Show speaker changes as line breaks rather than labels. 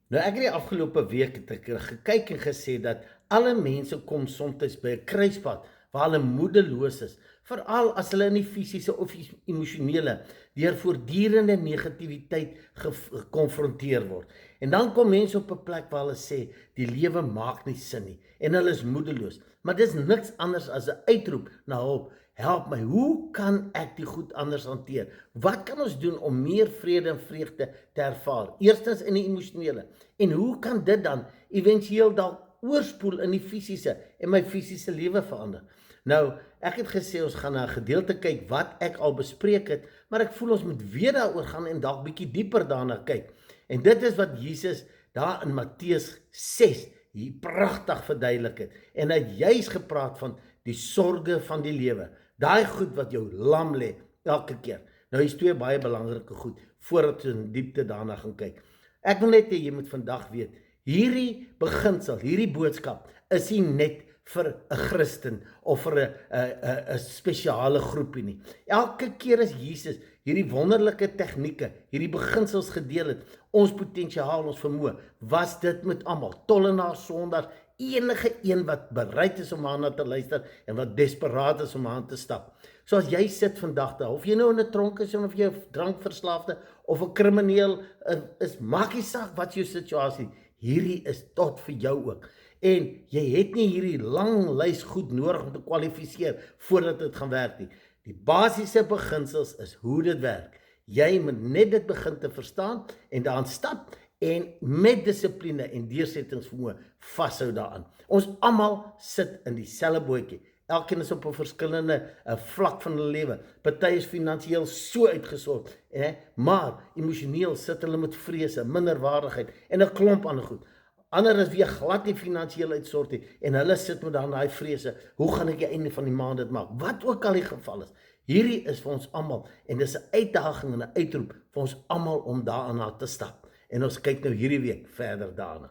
Nou ek het die afgelope week het ek gekyk en gesê dat alle mense kom soms by 'n kruispunt waar hulle moedeloos is, veral as hulle in die fisiese of emosionele deur voortdurende negativiteit gekonfronteer word. En dan kom mense op 'n plek waar hulle sê die lewe maak nie sin nie en hulle is moedeloos. Maar dis niks anders as 'n uitroep na hulp. Help my, hoe kan ek die goed anders hanteer? Wat kan ons doen om meer vrede en vreugde te ervaar? Eerstens in die emosionele. En hoe kan dit dan éventueel dalk oorspoel in die fisiese en my fisiese lewe verander? Nou, ek het gesê ons gaan na 'n gedeelte kyk wat ek al bespreek het, maar ek voel ons moet weer daaroor gaan en dalk bietjie dieper daarna kyk. En dit is wat Jesus daar in Matteus 6 hier pragtig verduidelik het. En hy het juis gepraat van die sorge van die lewe. Daai goed wat jou lam lê elke keer. Nou hier's twee baie belangrike goed voordat ons in diepte daarna gaan kyk. Ek wil net hê jy moet vandag weet, hierdie beginsel, hierdie boodskap is nie net vir 'n Christen of vir 'n spesiale groepie nie. Elke keer as Jesus hierdie wonderlike tegnieke, hierdie beginsels gedeel het, ons potensiaal, ons vermoë, was dit met almal, tollenaars, sondaars, enige een wat bereid is om daarna te luister en wat desperaat is om aan te stap. So as jy sit vandag daar, of jy nou in 'n tronk is of jy 'n drankverslaafde of 'n krimineel is, maak nie saak wat jou situasie, hierdie is tot vir jou ook. En jy het nie hierdie lang lys goed nodig om te kwalifiseer voordat dit gaan werk nie. Die basiese beginsels is hoe dit werk. Jy moet net dit begin te verstaan en daaraan stap en met dissipline en deursettingsvermoë vashou daaraan. Ons almal sit in dieselfde bootjie. Elkeen is op 'n verskillende vlak van hulle lewe. Party is finansiëel so uitgesort, maar emosioneel sit hulle met vrese, minderwaardigheid en 'n klomp ander goed. Ander is weer glad nie finansiëel uitsort nie en hulle sit met dan daai vrese. Hoe gaan ek die einde van die maand dit maak? Wat ook al die geval is. Hierdie is vir ons almal en dis 'n uitdaging en 'n uitroep vir ons almal om daaraan te stap. En ons kyk nou hierdie week verder daarna.